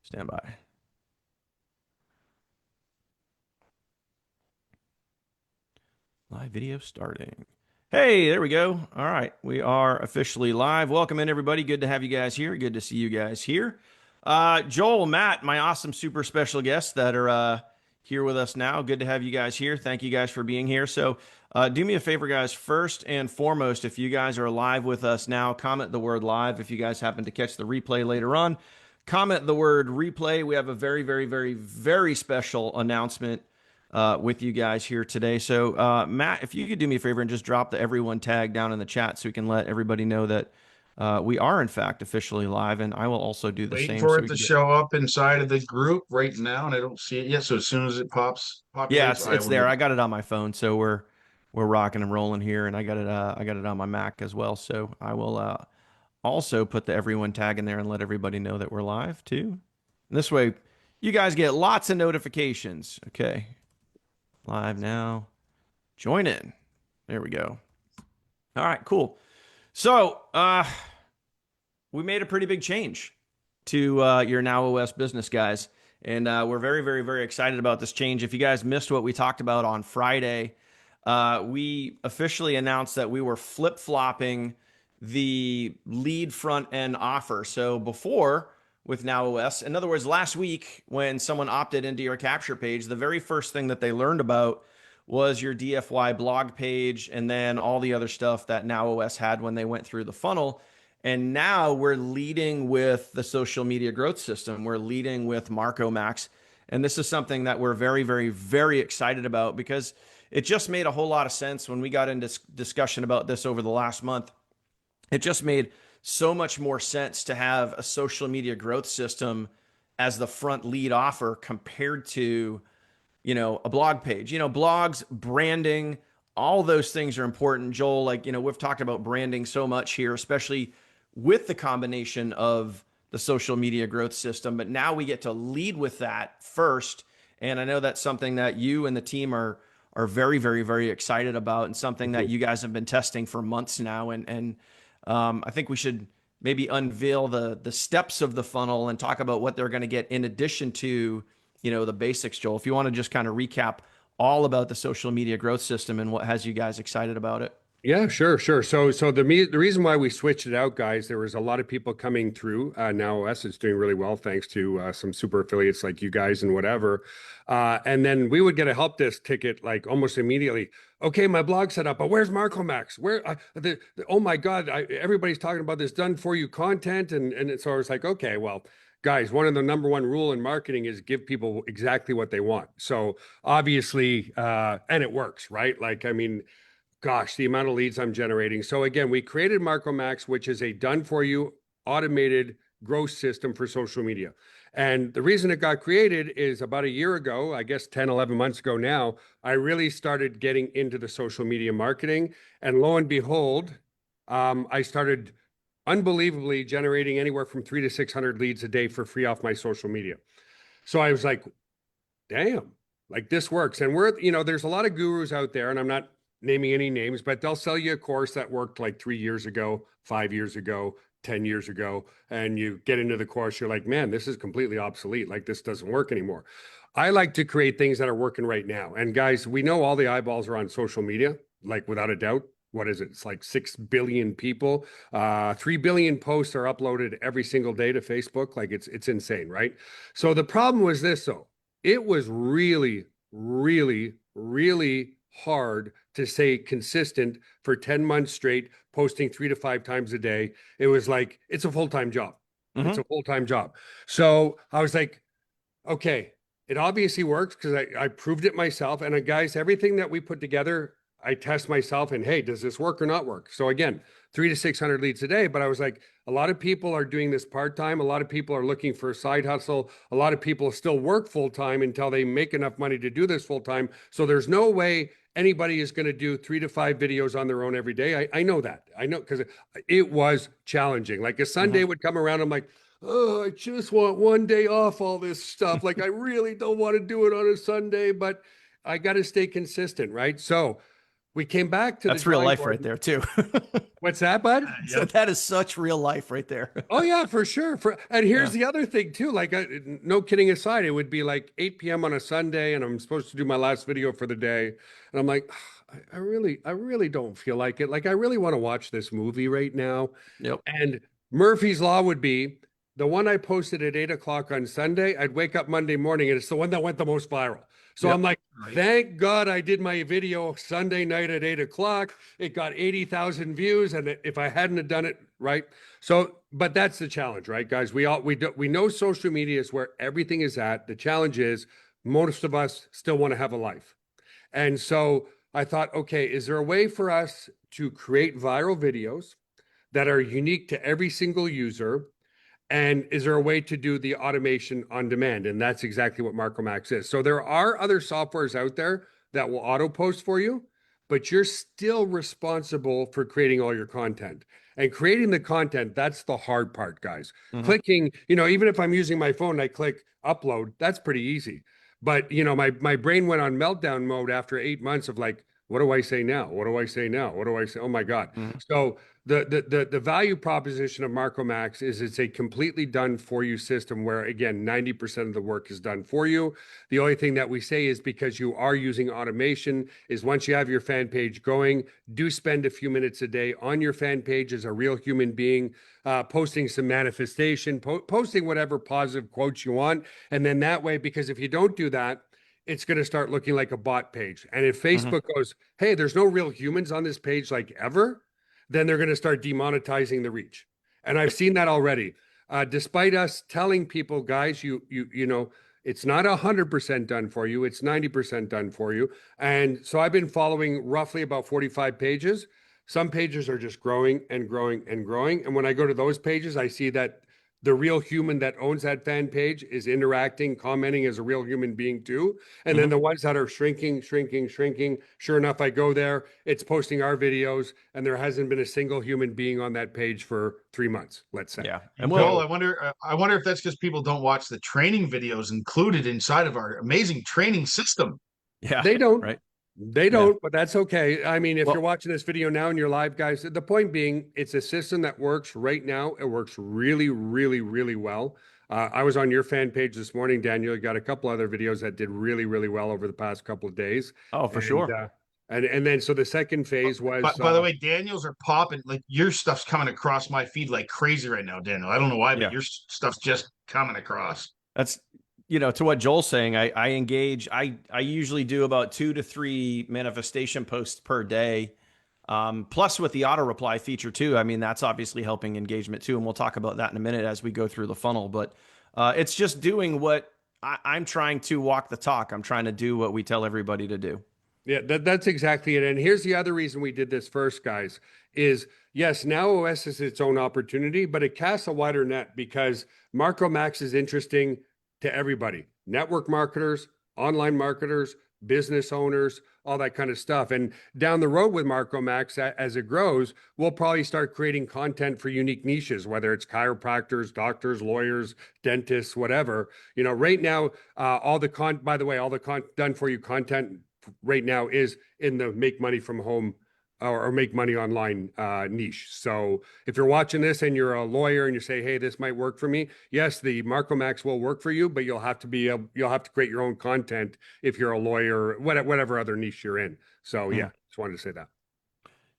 Stand by. Live video starting. Hey, there we go. All right, we are officially live. Welcome in, everybody. Good to have you guys here. Good to see you guys here. Joel, Matt, my awesome super special guests that are here with us now. Good to have you guys here. Thank you guys for being here. So do me a favor, guys. First and foremost, if you guys are live with us now, comment the word live. If you guys happen to catch the replay later on, comment the word replay. We have a very, very, very, very special announcement with you guys here today. So, Matt, if you could do me a favor and just drop the everyone tag down in the chat so we can let everybody know that we are, in fact, officially live. And I will also do the Waiting same. for So it we to can get. show up inside of the group right now, and I don't see it yet. So as soon as it Yeah, populates, I it's will there. know. I got it on my phone, so we're rocking and rolling here, and I got it on my Mac as well. So I will also put the everyone tag in there and let everybody know that we're live too. And this way, you guys get lots of notifications. Okay, live now. Join in. There we go. All right, cool. So, we made a pretty big change to your NowOS business, guys. And we're very, very, very excited about this change. If you guys missed what we talked about on Friday, we officially announced that we were flip-flopping the lead front end offer. So before with NowOS, in other words, last week when someone opted into your capture page, the very first thing that they learned about was your DFY blog page and then all the other stuff that NowOS had when they went through the funnel. And now we're leading with the social media growth system. We're leading with Marco Max. And this is something that we're very, very, very excited about because it just made a whole lot of sense when we got into discussion about this over the last month. It just made so much more sense to have a social media growth system as the front lead offer compared to, a blog page. Blogs, branding, all those things are important. Joel, we've talked about branding so much here, especially with the combination of the social media growth system. But now we get to lead with that first. And I know that's something that you and the team are very, very, very excited about, and something that you guys have been testing for months now. And I think we should maybe unveil the steps of the funnel and talk about what they're going to get in addition to, the basics, Joel. If you want to just kind of recap all about the social media growth system and what has you guys excited about it. Yeah, sure. So the reason why we switched it out, guys, there was a lot of people coming through. NowOS is doing really well thanks to some super affiliates like you guys and whatever. And then we would get a help desk ticket like almost immediately. Okay, my blog set up, but where's Marco Max? Oh my God, everybody's talking about this done for you content, and so I was like, okay, well, guys, one of the number one rule in marketing is give people exactly what they want. So obviously, and it works, right? Like, I mean, gosh, the amount of leads I'm generating. So again, we created Marco Max, which is a done for you automated growth system for social media. And the reason it got created is about a year ago, I guess 10, 11 months ago now, I really started getting into the social media marketing. And lo and behold, I started unbelievably generating anywhere from 300 to 600 leads a day for free off my social media. So I was like, damn, like this works. And there's a lot of gurus out there, and I'm not naming any names, but they'll sell you a course that worked like 3 years ago, 5 years ago, 10 years ago. And you get into the course, you're like, man, this is completely obsolete. Like this doesn't work anymore. I like to create things that are working right now. And guys, we know all the eyeballs are on social media, like without a doubt. What is it? It's like 6 billion people. 3 billion posts are uploaded every single day to Facebook. Like it's insane, right? So the problem was this, though. It was really, really, really hard to stay consistent for 10 months straight, posting 3 to 5 times a day. It was like, it's a full-time job. It's a full-time job. So I was like, okay, it obviously works because I proved it myself. And guys, everything that we put together, I test myself and, hey, does this work or not work? So again, 300 to 600 leads a day. But I was like, a lot of people are doing this part-time. A lot of people are looking for a side hustle. A lot of people still work full-time until they make enough money to do this full-time. So there's no way anybody is going to do 3 to 5 videos on their own every day. I know that. I know because it was challenging. Like a Sunday would come around. I'm like, oh, I just want one day off all this stuff. Like I really don't want to do it on a Sunday, but I got to stay consistent, right? So we came back to the That's real drawing life board. right there too. What's that, bud? So that is such real life right there. Oh yeah, for sure. And here's Yeah. the other thing too. Like, no kidding aside, it would be like 8 p.m. on a Sunday, and I'm supposed to do my last video for the day, and I'm like, I really don't feel like it. Like, I really want to watch this movie right now. Yep. And Murphy's Law would be the one I posted at 8 o'clock on Sunday. I'd wake up Monday morning, and it's the one that went the most viral. So Yep. I'm like, Right. thank God I did my video Sunday night at 8 o'clock. It got 80,000 views. And if I hadn't have done it right. So, but that's the challenge, right, guys? We know social media is where everything is at. The challenge is most of us still want to have a life. And so I thought, okay, is there a way for us to create viral videos that are unique to every single user? And is there a way to do the automation on demand? And that's exactly what MarcoMax is. So there are other softwares out there that will auto post for you, but you're still responsible for creating all your content. And creating the content, that's the hard part, guys. Clicking, even if I'm using my phone, I click upload, that's pretty easy. But, my brain went on meltdown mode after 8 months of like, what do I say now? What do I say now? What do I say? Oh my God. So the value proposition of MarcoMax is it's a completely done for you system where, again, 90% of the work is done for you. The only thing that we say is, because you are using automation, is once you have your fan page going, do spend a few minutes a day on your fan page as a real human being, posting some manifestation, posting whatever positive quotes you want. And then that way, because if you don't do that, it's going to start looking like a bot page. And if Facebook goes, hey, there's no real humans on this page like ever, then they're going to start demonetizing the reach. And I've seen that already. Despite us telling people, guys, it's not 100% done for you. It's 90% done for you. And so I've been following roughly about 45 pages. Some pages are just growing and growing and growing. And when I go to those pages, I see that the real human that owns that fan page is interacting, commenting as a real human being too. And then the ones that are shrinking, sure enough, I go there, it's posting our videos, and there hasn't been a single human being on that page for 3 months, let's say. Yeah. And Joel, I wonder if that's because people don't watch the training videos included inside of our amazing training system. Yeah. They don't. Right. They don't, but that's okay. I mean, if Well- you're watching this video now and you're live, guys, the point being, it's a system that works right now. It works really, really, really well. I was on your fan page this morning, Daniel. You got a couple other videos that did really, really well over the past couple of days. Oh, for sure. And then so the second phase was. By the way, Daniel's are popping. Like, your stuff's coming across my feed like crazy right now, Daniel. I don't know why, but your stuff's just coming across. That's, to what Joel's saying, I engage, I usually do about 2 to 3 manifestation posts per day. Plus with the auto reply feature too. I mean, that's obviously helping engagement too. And we'll talk about that in a minute as we go through the funnel, but it's just doing what I'm trying to walk the talk. I'm trying to do what we tell everybody to do. Yeah, that's exactly it. And here's the other reason we did this first, guys, is yes, NowOS is its own opportunity, but it casts a wider net because MarcoMax is interesting to everybody: network marketers, online marketers, business owners, all that kind of stuff. And down the road with MarcoMax, as it grows, we'll probably start creating content for unique niches, whether it's chiropractors, doctors, lawyers, dentists, whatever. Right now, all the done for you content right now is in the make money from home or make money online niche. So if you're watching this and you're a lawyer and you say, hey, this might work for me, yes, the MarcoMax will work for you, but you'll have to create your own content if you're a lawyer, whatever other niche you're in. So yeah, just wanted to say that.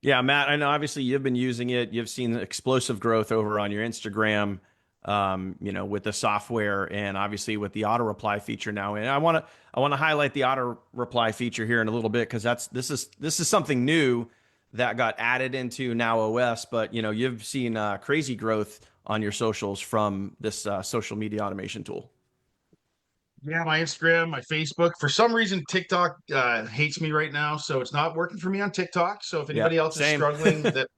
Yeah, Matt, I know obviously you've been using it. You've seen explosive growth over on your Instagram, with the software, and obviously with the auto reply feature now. And I want to highlight the auto reply feature here in a little bit, because this is something new that got added into NowOS, but you've seen crazy growth on your socials from this social media automation tool. Yeah, my Instagram, my Facebook. For some reason, TikTok hates me right now, so it's not working for me on TikTok. So if anybody else is struggling, that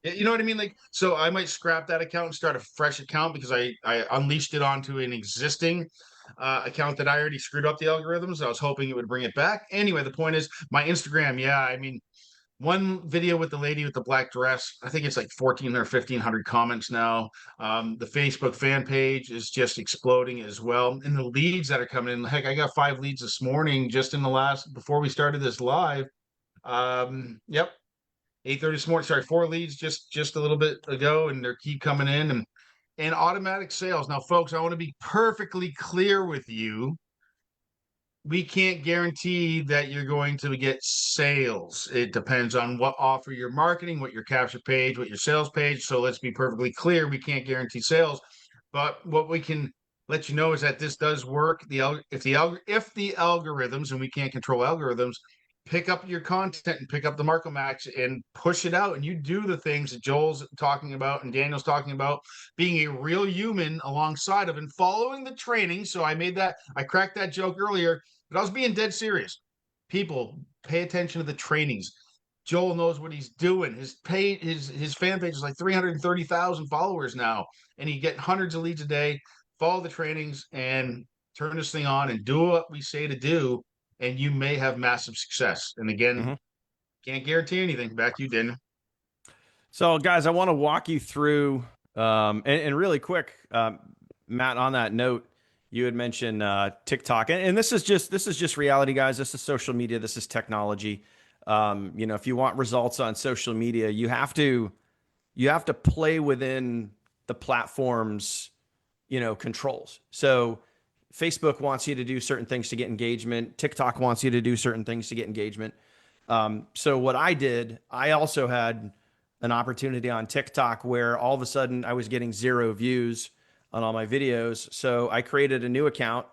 you know what I mean, like, so I might scrap that account and start a fresh account, because I unleashed it onto an existing account that I already screwed up the algorithms. I was hoping it would bring it back. Anyway, the point is, my Instagram. Yeah, I mean, one video with the lady with the black dress, I think it's like 1,400 or 1,500 comments now. The Facebook fan page is just exploding as well. And the leads that are coming in, heck, I got 5 leads this morning just in the before we started this live. Yep. 8:30 this morning. Sorry, 4 leads just a little bit ago, and they keep coming in and automatic sales. Now, folks, I want to be perfectly clear with you. We can't guarantee that you're going to get sales. It depends on what offer you're marketing, what your capture page, what your sales page. So let's be perfectly clear. We can't guarantee sales, but what we can let you know is that this does work. If the algorithms, and we can't control algorithms, pick up your content and pick up the Marco Max and push it out, and you do the things that Joel's talking about and Daniel's talking about, being a real human alongside of and following the training. So I cracked that joke earlier, but I was being dead serious. People, pay attention to the trainings. Joel knows what he's doing. His fan page is like 330,000 followers now, and he get hundreds of leads a day. Follow the trainings and turn this thing on and do what we say to do, and you may have massive success. And again, can't guarantee anything. Back to you, Daniel. So, guys, I want to walk you through, and really quick, Matt. On that note, you had mentioned TikTok, and this is just reality, guys. This is social media. This is technology. If you want results on social media, you have to play within the platform's controls. So Facebook wants you to do certain things to get engagement. TikTok wants you to do certain things to get engagement. So what I did, I also had an opportunity on TikTok where all of a sudden I was getting 0 views on all my videos. So I created a new account.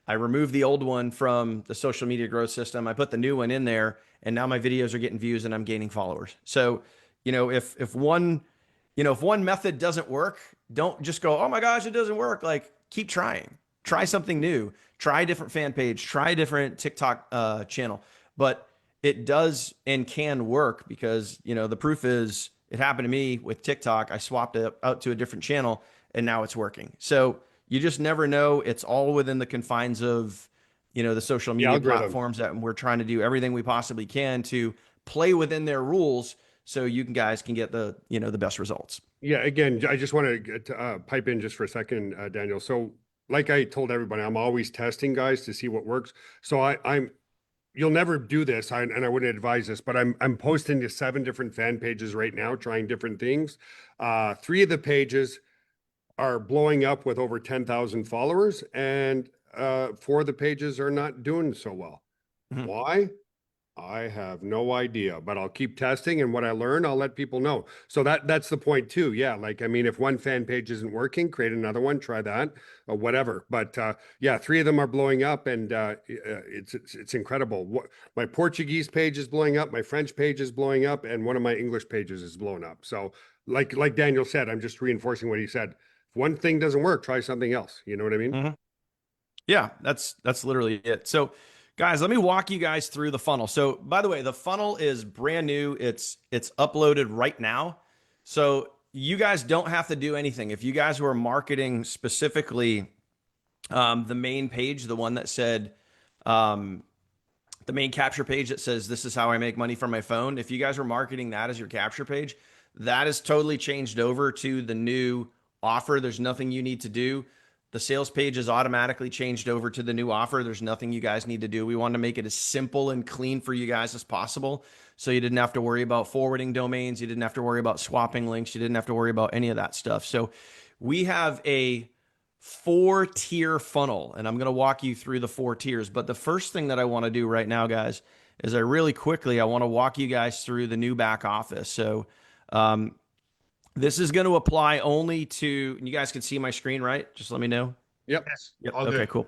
I removed the old one from the social media growth system. I put the new one in there, and now my videos are getting views and I'm gaining followers. So, if one method doesn't work, don't just go, oh my gosh, it doesn't work. Like, keep trying. Try something new. Try a different fan page. Try a different TikTok channel. But it does and can work because, the proof is it happened to me with TikTok. I swapped it out to a different channel and now it's working. So you just never know. It's all within the confines of, the social media platforms that we're trying to do everything we possibly can to play within their rules so you guys can get the best results. Yeah. Again, I just want to pipe in just for a second, Daniel. So like I told everybody, I'm always testing, guys, to see what works. So you'll never do this, and I wouldn't advise this, but I'm posting to 7 different fan pages right now, trying different things. 3 of the pages are blowing up with over 10,000 followers, and 4 of the pages are not doing so well. Why? I have no idea, but I'll keep testing, and what I learn, I'll let people know. So that's the point too. Yeah, if one fan page isn't working, create another one, try that, or whatever. But 3 of them are blowing up, and it's incredible. My Portuguese page is blowing up, my French page is blowing up, and one of my English pages is blown up. So like Daniel said, I'm just reinforcing what he said. If one thing doesn't work, try something else. You know what I mean? Yeah, that's literally it. So, guys, let me walk you guys through the funnel. So, by the way, the funnel is brand new. It's uploaded right now. So you guys don't have to do anything. If you guys were marketing specifically the main page, the one that said the main capture page that says, this is how I make money from my phone. If you guys were marketing that as your capture page, that is totally changed over to the new offer. There's nothing you need to do. The sales page is automatically changed over to the new offer. There's nothing you guys need to do. We want to make it as simple and clean for you guys as possible. So you didn't have to worry about forwarding domains. You didn't have to worry about swapping links. You didn't have to worry about any of that stuff. So we have a 4-tier funnel, and I'm going to walk you through the 4 tiers. But the first thing that I want to do right now, guys, is I want to walk you guys through the new back office. So, this is going to apply only to, you guys can see my screen, right? Just let me know. Yep. Yes. Yep. All okay, good. Cool.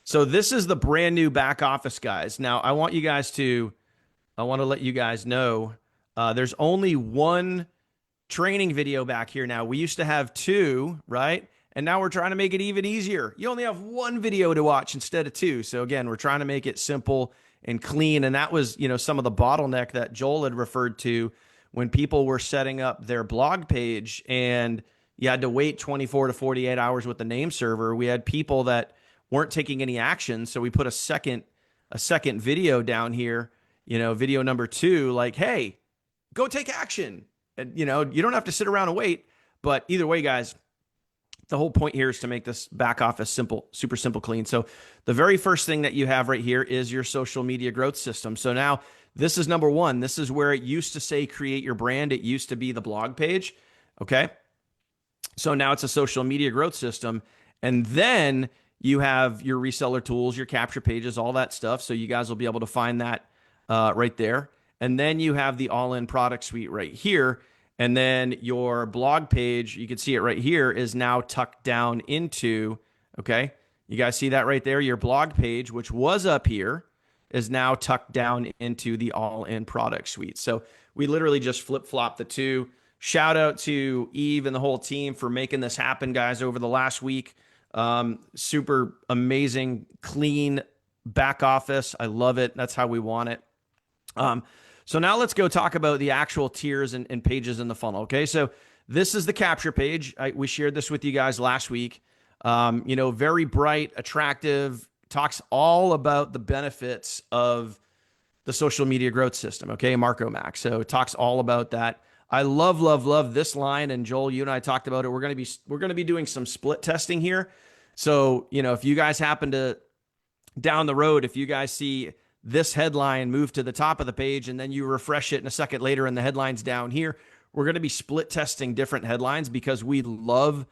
So this is the brand new back office, guys. Now I want to let you guys know, there's only 1 training video back here now. We used to have 2, right? And now we're trying to make it even easier. You only have 1 video to watch instead of 2. So again, we're trying to make it simple and clean. And that was, some of the bottleneck that Joel had referred to when people were setting up their blog page and you had to wait 24 to 48 hours with the name server. We had people that weren't taking any action. So we put a second video down here, video number 2, like, hey, go take action. And, you don't have to sit around and wait. But either way, guys, the whole point here is to make this back office simple, super simple, clean. So the very first thing that you have right here is your social media growth system. So now This is number one. This is where it used to say create your brand. It used to be the blog page. Okay. So now it's a social media growth system. And then you have your reseller tools, your capture pages, all that stuff. So you guys will be able to find that right there. And then you have the all-in product suite right here. And then your blog page, you can see it right here, is now tucked down into, okay, you guys see that right there? Your blog page, which was up here, is now tucked down into the all-in product suite. So we literally just flip-flop the two. Shout out to Eve and the whole team for making this happen, guys, over the last week. Super amazing, clean back office. I love it. That's how we want it. So now let's go talk about the actual tiers and pages in the funnel. Okay, so this is the capture page. We shared this with you guys last week. Very bright, attractive, talks all about the benefits of the social media growth system. Okay, Marco Max. So it talks all about that. I love this line. And Joel, you and I talked about it. We're going to be doing some split testing here. So, if you guys happen to down the road, if you guys see this headline move to the top of the page and then you refresh it in a second later and the headline's down here, we're going to be split testing different headlines because we love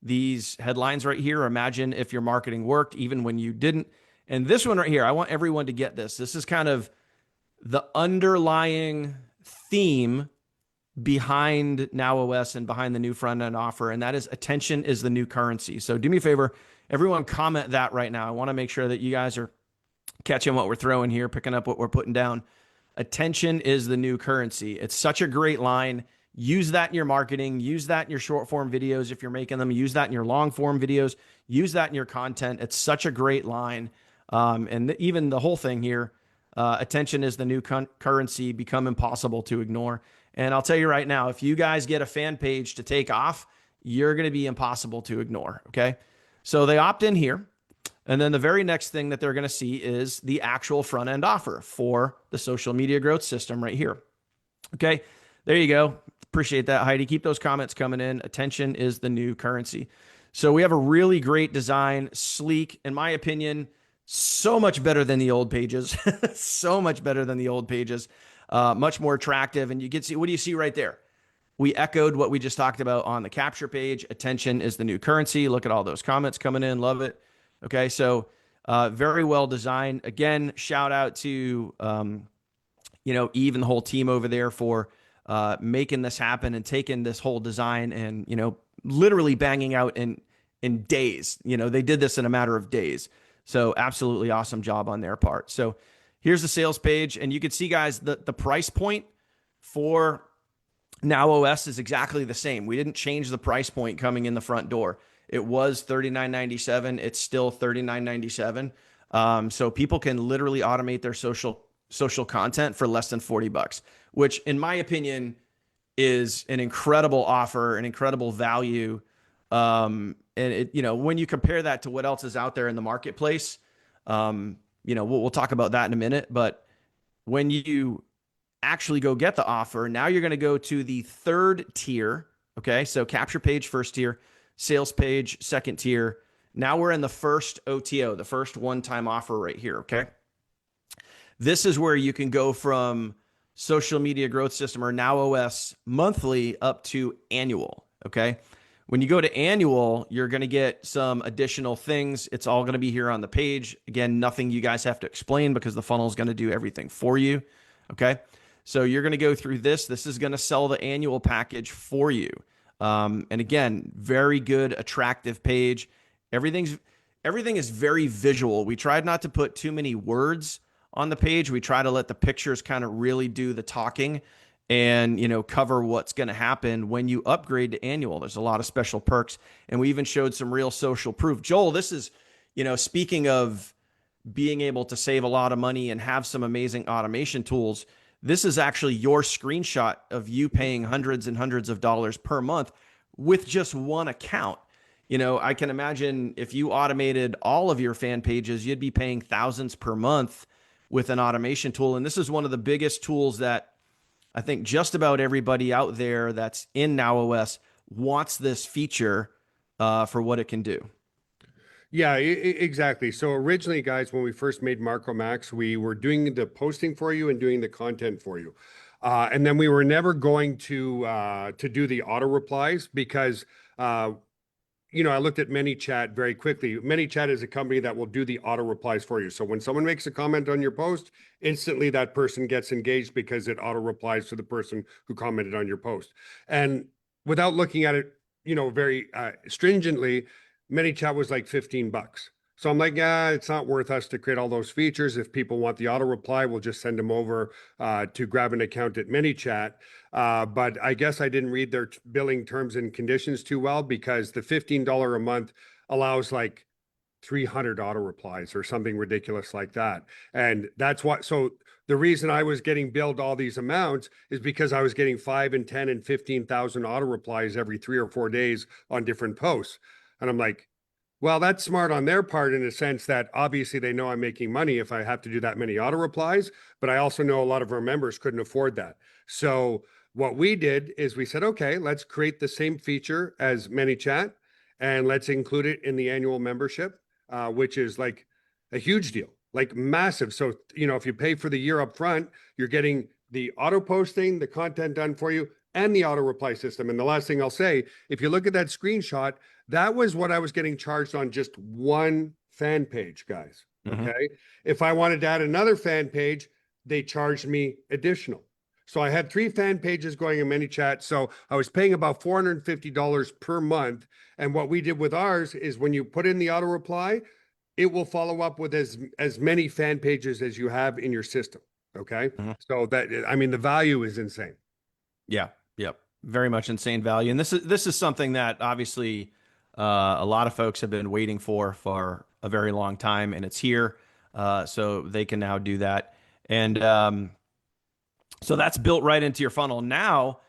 these headlines right here. Imagine if your marketing worked even when you didn't. And this one right here, I want everyone to get this. This is kind of the underlying theme behind NowOS and behind the new front end offer. And that is attention is the new currency. So do me a favor, everyone comment that right now. I want to make sure that you guys are catching what we're throwing here, picking up what we're putting down. Attention is the new currency. It's such a great line. Use that in your marketing. Use that in your short form videos if you're making them. Use that in your long form videos. Use that in your content. It's such a great line. Even the whole thing here, attention is the new currency, become impossible to ignore. And I'll tell you right now, if you guys get a fan page to take off, you're going to be impossible to ignore. Okay. So they opt in here. And then the very next thing that they're going to see is the actual front end offer for the social media growth system right here. Okay, there you go. Appreciate that, Heidi. Keep those comments coming in. Attention is the new currency. So we have a really great design, sleek, in my opinion, so much better than the old pages. So much better than the old pages. Much more attractive. And you can see, what do you see right there? We echoed what we just talked about on the capture page. Attention is the new currency. Look at all those comments coming in. Love it. Okay, so very well designed. Again, shout out to Eve and the whole team over there for making this happen and taking this whole design and literally banging out in days. They did this in a matter of days. So absolutely awesome job on their part. So here's the sales page, and you can see, guys, the price point for NowOS is exactly the same. We didn't change the price point coming in the front door. It was $39.97. It's still $39.97. So people can literally automate their social content for less than $40, which in my opinion is an incredible offer, an incredible value. And when you compare that to what else is out there in the marketplace, we'll talk about that in a minute. But when you actually go get the offer, now you're going to go to the third tier. Okay, so capture page, first tier. Sales page, second tier. Now we're in the first OTO, the first one-time offer right here, okay? This is where you can go from social media growth system or NowOS monthly up to annual, okay? When you go to annual, you're going to get some additional things. It's all going to be here on the page. Again, nothing you guys have to explain because the funnel is going to do everything for you, okay? So you're going to go through this. This is going to sell the annual package for you. And again, very good, attractive page. Everything is very visual. We tried not to put too many words on the page. We try to let the pictures kind of really do the talking and, cover what's going to happen when you upgrade to annual. There's a lot of special perks, and we even showed some real social proof. Joel, this is, speaking of being able to save a lot of money and have some amazing automation tools, this is actually your screenshot of you paying hundreds and hundreds of dollars per month with just one account. I can imagine if you automated all of your fan pages, you'd be paying thousands per month with an automation tool. And this is one of the biggest tools that I think just about everybody out there that's in NowOS wants this feature for what it can do. Yeah, exactly. So originally, guys, when we first made Marco Max, we were doing the posting for you and doing the content for you. And then we were never going to do the auto replies because uh, I looked at ManyChat very quickly. ManyChat is a company that will do the auto replies for you. So when someone makes a comment on your post, instantly that person gets engaged because it auto replies to the person who commented on your post. And without looking at it, very stringently, ManyChat was like $15. So I'm like, yeah, it's not worth us to create all those features. If people want the auto reply, we'll just send them over to grab an account at ManyChat. But I guess I didn't read their billing terms and conditions too well because the $15 a month allows like 300 auto replies or something ridiculous like that. And that's what, so the reason I was getting billed all these amounts is because I was getting 5 and 10 and 15,000 auto replies every 3 or 4 days on different posts. And I'm like, well, that's smart on their part in a sense that obviously they know I'm making money if I have to do that many auto replies, but I also know a lot of our members couldn't afford that. So what we did is we said, okay, let's create the same feature as ManyChat and let's include it in the annual membership, which is like a huge deal, like massive. So, if you pay for the year up front, you're getting the auto posting, the content done for you, and the auto reply system. And the last thing I'll say, if you look at that screenshot, that was what I was getting charged on just one fan page, guys. Okay. If I wanted to add another fan page, they charged me additional. So I had 3 fan pages going in ManyChat. So I was paying about $450 per month. And what we did with ours is when you put in the auto reply, it will follow up with as many fan pages as you have in your system. Okay. So the value is insane. Yeah. Yep. Very much insane value. And this is something that obviously a lot of folks have been waiting for a very long time, and it's here. So they can now do that. And so that's built right into your funnel now.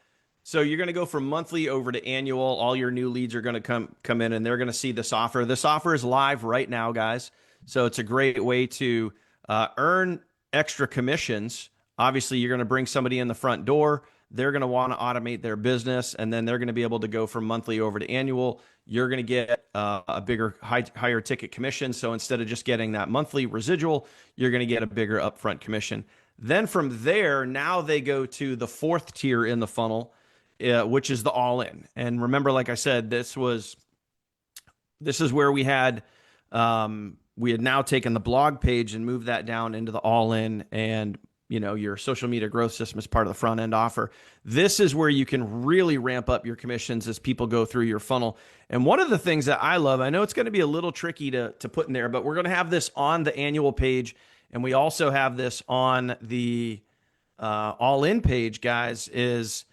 So you're going to go from monthly over to annual. All your new leads are going to come in, and they're going to see this offer. This offer is live right now, guys. So it's a great way to earn extra commissions. Obviously, you're going to bring somebody in the front door. They're going to want to automate their business, and then they're going to be able to go from monthly over to annual. You're going to get a bigger, higher ticket commission. So instead of just getting that monthly residual, you're going to get a bigger upfront commission. Then from there, now they go to the 4th tier in the funnel, which is the all-in. And remember, like I said, this is where we had now taken the blog page and moved that down into the all-in, and your social media growth system is part of the front end offer. This is where you can really ramp up your commissions as people go through your funnel. And one of the things that I love, I know it's going to be a little tricky to put in there, but we're going to have this on the annual page. And we also have this on the all-in page, guys, is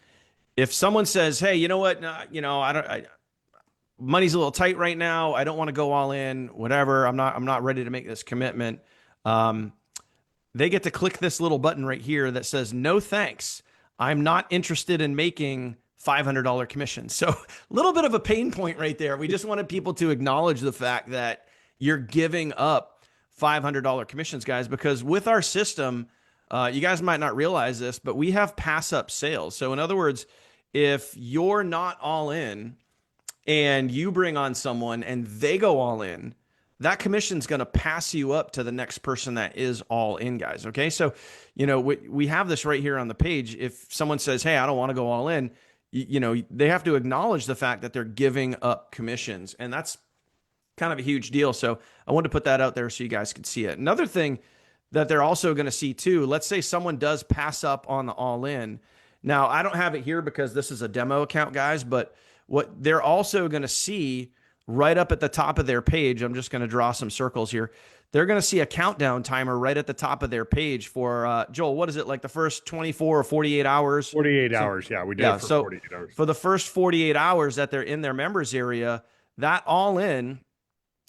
if someone says, hey, you know what, money's a little tight right now. I don't want to go all in, whatever. I'm not ready to make this commitment. They get to click this little button right here that says, no, thanks. I'm not interested in making $500 commissions. So a little bit of a pain point right there. We just wanted people to acknowledge the fact that you're giving up $500 commissions, guys, because with our system, you guys might not realize this, but we have pass up sales. So in other words, if you're not all in and you bring on someone and they go all in, that commission's going to pass you up to the next person that is all in, guys. Okay. So, we have this right here on the page. If someone says, hey, I don't want to go all in, they have to acknowledge the fact that they're giving up commissions. And that's kind of a huge deal. So I wanted to put that out there so you guys could see it. Another thing that they're also going to see too, let's say someone does pass up on the all in. Now, I don't have it here because this is a demo account, guys, but what they're also going to see right up at the top of their page, I'm just going to draw some circles here. They're going to see a countdown timer right at the top of their page for, Joel, what is it, like the first 24 or 48 hours? 48 hours, yeah. We did it for 48 hours. For the first 48 hours that they're in their members area, that all-in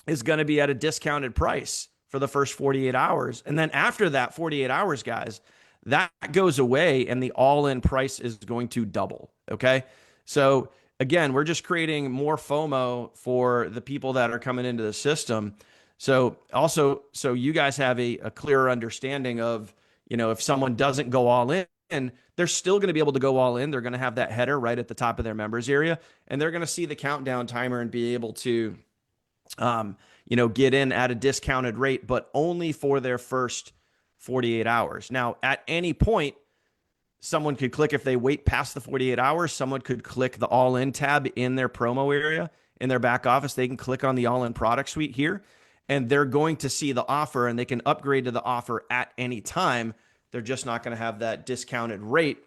is going to be at a discounted price for the first 48 hours. And then after that 48 hours, guys, that goes away and the all-in price is going to double, okay? So again, we're just creating more FOMO for the people that are coming into the system. So also, so you guys have a clearer understanding of, if someone doesn't go all in, they're still going to be able to go all in. They're going to have that header right at the top of their members area, and they're going to see the countdown timer and be able to, get in at a discounted rate, but only for their first 48 hours. Now, at any point, someone could click, if they wait past the 48 hours, someone could click the all-in tab in their promo area in their back office. They can click on the all-in product suite here, and they're going to see the offer, and they can upgrade to the offer at any time. They're just not going to have that discounted rate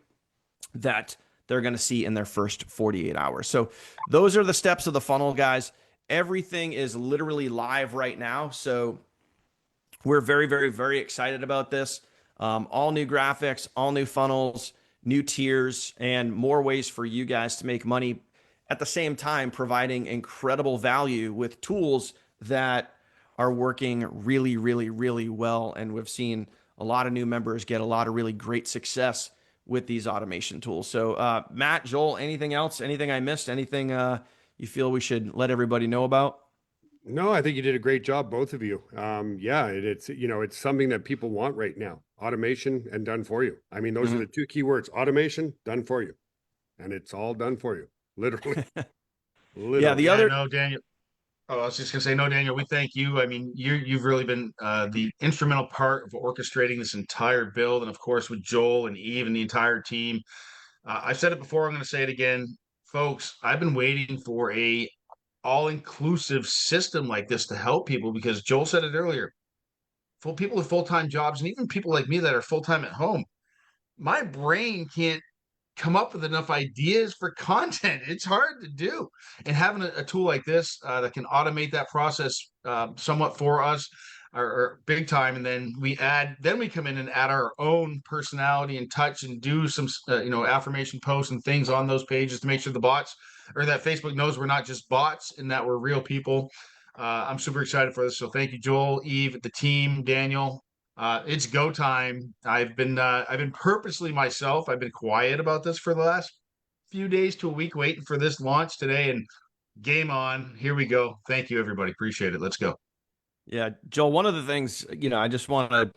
that they're going to see in their first 48 hours. So those are the steps of the funnel, guys. Everything is literally live right now. So we're very, very, very excited about this. All new graphics, all new funnels, new tiers, and more ways for you guys to make money, at the same time providing incredible value with tools that are working really, really, really well. And we've seen a lot of new members get a lot of really great success with these automation tools. So Matt, Joel, anything else? Anything I missed? Anything you feel we should let everybody know about? No, I think you did a great job, both of you. Yeah, it's something that people want right now. Automation and done for you. I mean, those are the two key words: automation, done for you, and it's all done for you, literally. Literally. Yeah, the other. No, Daniel. Oh, I was just gonna say, no, Daniel. We thank you. I mean, you've really been the instrumental part of orchestrating this entire build, and of course with Joel and Eve and the entire team. I've said it before. I'm going to say it again, folks. I've been waiting for a all-inclusive system like this to help people, because Joel said it earlier. Full people with full-time jobs, and even people like me that are full-time at home, my brain can't come up with enough ideas for content. It's hard to do. And having a tool like this that can automate that process somewhat for us are big time. And then we come in and add our own personality and touch and do some, affirmation posts and things on those pages to make sure the bots, or that Facebook knows we're not just bots and that we're real people. I'm super excited for this. So thank you, Joel, Eve, the team, Daniel. It's go time. I've been purposely myself. I've been quiet about this for the last few days to a week, waiting for this launch today, and game on. Here we go. Thank you, everybody. Appreciate it. Let's go. Yeah, Joel, one of the things, I just want to,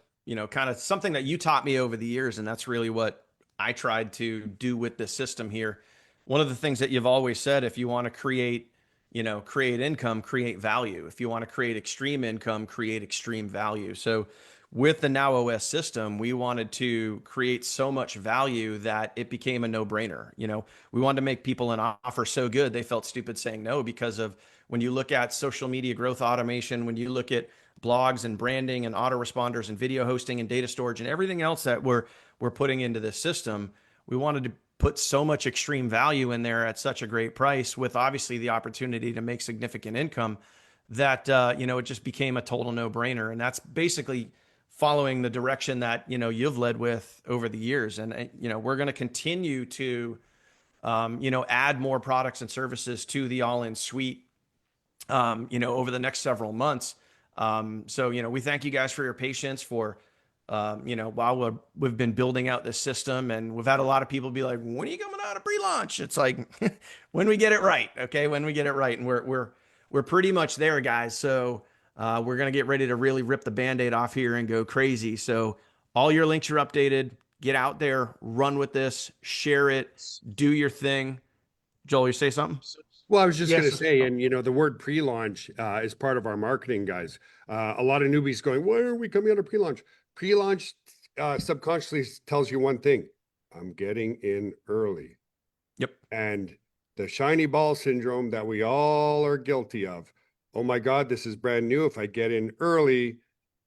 kind of something that you taught me over the years, and that's really what I tried to do with this system here. One of the things that you've always said, if you want to create income, create value. If you want to create extreme income, create extreme value. So with the NowOS system, we wanted to create so much value that it became a no-brainer. We wanted to make people an offer so good they felt stupid saying no, because of when you look at social media growth automation, when you look at blogs and branding and autoresponders and video hosting and data storage and everything else that we're putting into this system, we wanted to put so much extreme value in there at such a great price, with obviously the opportunity to make significant income, that it just became a total no-brainer. And that's basically following the direction that you've led with over the years. And we're going to continue to add more products and services to the all-in suite over the next several months. So we thank you guys for your patience for while we've been building out this system. And we've had a lot of people be like, when are you coming out of pre-launch? It's like, when we get it right. Okay. When we get it right. And we're pretty much there, guys. So we're going to get ready to really rip the Band-Aid off here and go crazy. So all your links are updated. Get out there, run with this, share it, do your thing. Joel, you say something? Well, I was just going to say, and the word pre-launch is part of our marketing, guys. A lot of newbies going, why are we coming out of pre-launch? Pre-launch subconsciously tells you one thing: I'm getting in early. Yep. And the shiny ball syndrome that we all are guilty of. Oh my God, this is brand new. If I get in early,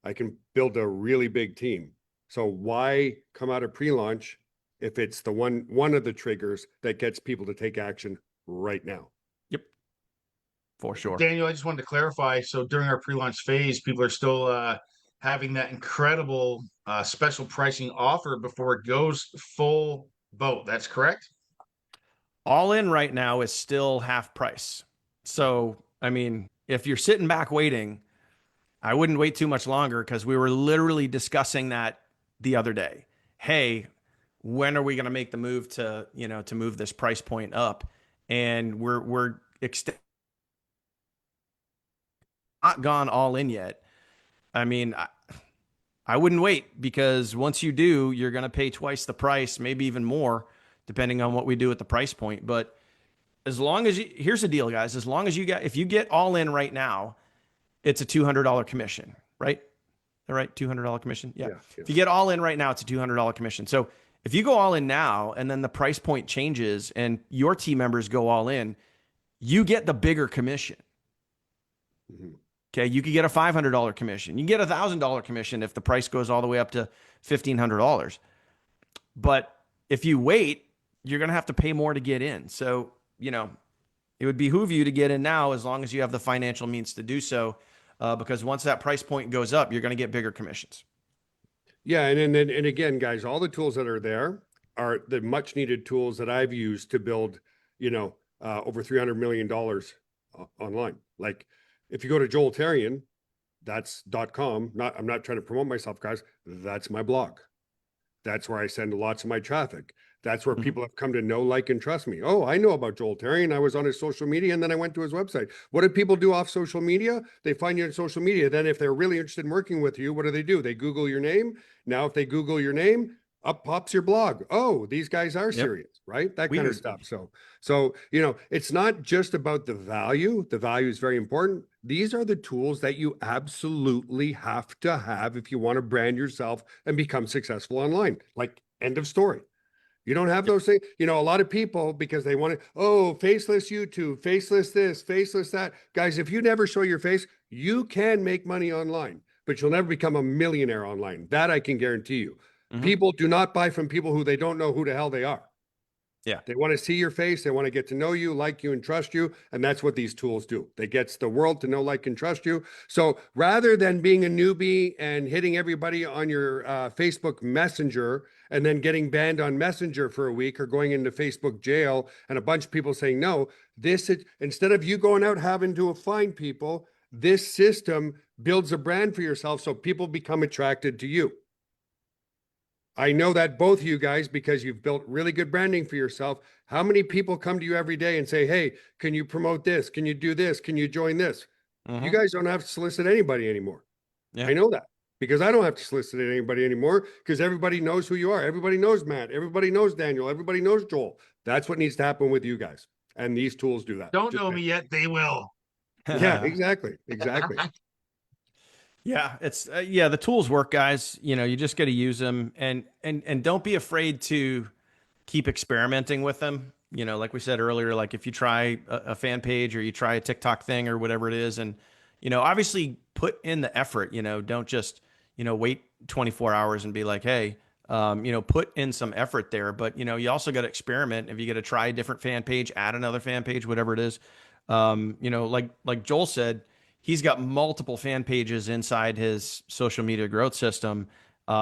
I can build a really big team. So why come out of pre-launch if it's the one of the triggers that gets people to take action right now? Yep. For sure. Daniel, I just wanted to clarify. So during our pre-launch phase, people are still having that incredible special pricing offer before it goes full boat. That's correct? All in right now is still half price. So, I mean, if you're sitting back waiting, I wouldn't wait too much longer, because we were literally discussing that the other day. Hey, when are we going to make the move to move this price point up? And we're not gone all in yet. I mean, I wouldn't wait, because once you do, you're going to pay twice the price, maybe even more, depending on what we do at the price point. But as long as here's the deal, guys, if you get all in right now, it's a $200 commission, right? All right, $200 commission. Yeah. Yeah, yeah. If you get all in right now, it's a $200 commission. So if you go all in now and then the price point changes and your team members go all in, you get the bigger commission. Mhm. Okay. You could get a $500 commission. You can get a $1,000 commission if the price goes all the way up to $1,500. But if you wait, you're going to have to pay more to get in. So, you know, it would behoove you to get in now as long as you have the financial means to do so. Because once that price point goes up, you're going to get bigger commissions. Yeah, and again, guys, all the tools that are there are the much needed tools that I've used to build, over $300 million online. Like if you go to Joel Tarian, that's .com. I'm not trying to promote myself, guys. That's my blog. That's where I send lots of my traffic. That's where people have come to know, like, and trust me. Oh, I know about Joel Tarian. I was on his social media, and then I went to his website. What do people do off social media? They find you on social media. Then if they're really interested in working with you, what do? They Google your name. Now, if they Google your name, up pops your blog. Oh, these guys are serious, right? That kind of stuff. So, it's not just about the value. The value is very important. These are the tools that you absolutely have to have if you want to brand yourself and become successful online. Like, end of story. You don't have those things. A lot of people, because they want to, faceless YouTube, faceless this, faceless that. Guys, if you never show your face, you can make money online, but you'll never become a millionaire online. That I can guarantee you. People do not buy from people who they don't know who the hell they are. Yeah. They want to see your face. They want to get to know you, like you, and trust you. And that's what these tools do. They get the world to know, like, and trust you. So rather than being a newbie and hitting everybody on your Facebook Messenger and then getting banned on Messenger for a week or going into Facebook jail and a bunch of people saying no, instead of you going out having to find people, this system builds a brand for yourself so people become attracted to you. I know that both of you guys, because you've built really good branding for yourself. How many people come to you every day and say, hey, can you promote this? Can you do this? Can you join this? You guys don't have to solicit anybody anymore. Yeah. I know that because I don't have to solicit anybody anymore because everybody knows who you are. Everybody knows Matt. Everybody knows Daniel. Everybody knows Joel. That's what needs to happen with you guys. And these tools do that. Don't know me yet. They will. Yeah, exactly. Exactly. Yeah, it's the tools work, guys. You just got to use them and don't be afraid to keep experimenting with them. Like we said earlier, like if you try a fan page or you try a TikTok thing or whatever it is, and obviously put in the effort. Don't just wait 24 hours and be like, hey, put in some effort there. But you also got to experiment. If you got to try a different fan page, add another fan page, whatever it is. Like Joel said. He's got multiple fan pages inside his social media growth system.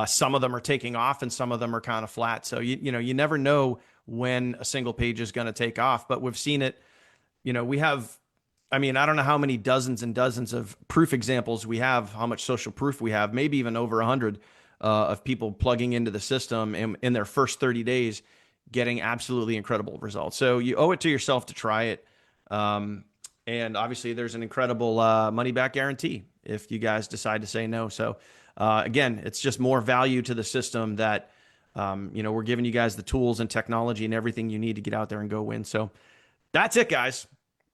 Some of them are taking off and some of them are kind of flat. So, you never know when a single page is going to take off, but we've seen it. We have, I don't know how many dozens and dozens of proof examples we have, how much social proof we have, maybe even over 100 of people plugging into the system and in their first 30 days, getting absolutely incredible results. So you owe it to yourself to try it. And obviously there's an incredible money back guarantee if you guys decide to say no. So again, it's just more value to the system that, we're giving you guys the tools and technology and everything you need to get out there and go win. So that's it, guys.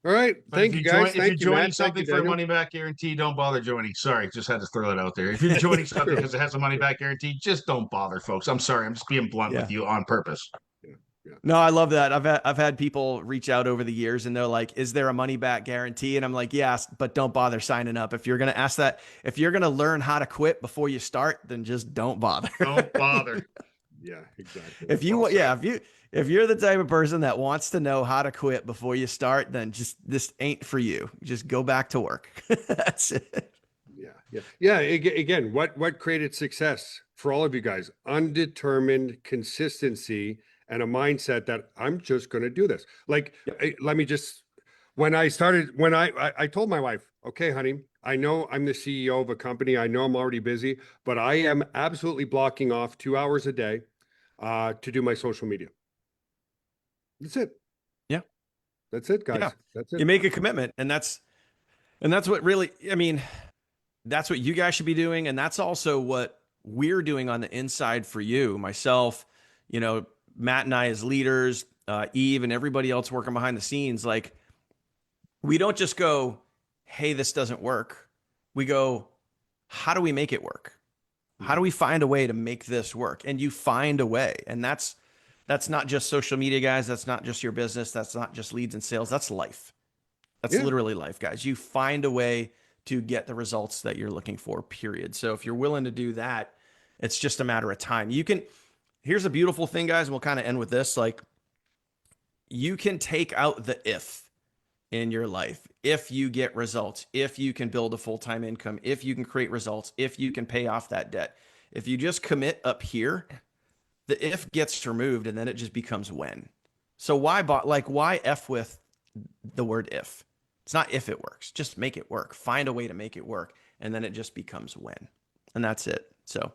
All right. Thank you, guys. If you're joining something for a money back guarantee, don't bother joining. Sorry, just had to throw that out there. If you're joining something because it has a money back guarantee, just don't bother, folks. I'm sorry. I'm just being blunt with you on purpose. Yeah. No, I love that. I've had people reach out over the years and they're like, is there a money back guarantee? And I'm like, yes, but don't bother signing up. If you're going to ask that, if you're going to learn how to quit before you start, then just don't bother. Don't bother. Yeah, exactly. If you're the type of person that wants to know how to quit before you start, then this ain't for you. Just go back to work. That's it. Yeah. Again, what created success for all of you guys? Undetermined consistency and a mindset that I'm just going to do this. Like, let me just, when I told my wife, okay, honey, I know I'm the CEO of a company. I know I'm already busy, but I am absolutely blocking off 2 hours a day to do my social media. That's it. Yeah. That's it, guys. Yeah. That's it. You make a commitment, and that's what really, that's what you guys should be doing. And that's also what we're doing on the inside for you, myself, Matt and I as leaders, Eve and everybody else working behind the scenes. Like, we don't just go, hey, this doesn't work. we go, how do we make it work? How do we find a way to make this work? And you find a way. And that's not just social media, guys. That's not just your business. That's not just leads and sales. That's life. That's literally life, guys. You find a way to get the results that you're looking for, period. So if you're willing to do that, it's just a matter of time. Here's a beautiful thing, guys, and we'll kind of end with this. Like, you can take out the if in your life. If you get results, if you can build a full-time income, if you can create results, if you can pay off that debt. If you just commit up here, the if gets removed and then it just becomes when. So why F with the word if? It's not if it works, just make it work. Find a way to make it work. And then it just becomes when. And that's it. So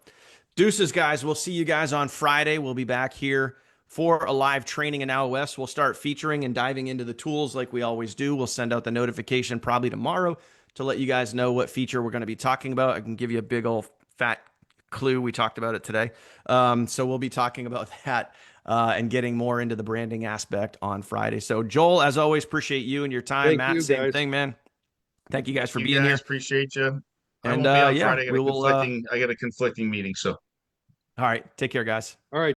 deuces, guys. We'll see you guys on Friday. We'll be back here for a live training in NowOS. We'll start featuring and diving into the tools like we always do. We'll send out the notification probably tomorrow to let you guys know what feature we're going to be talking about. I can give you a big old fat clue. We talked about it today. So we'll be talking about that and getting more into the branding aspect on Friday. So Joel, as always, appreciate you and your time. Thank Matt, you, same guys. thing, man. Thank you guys for You being guys, here. appreciate you. I And won't be on yeah, Friday. I got a conflicting meeting. So all right, take care, guys. All right.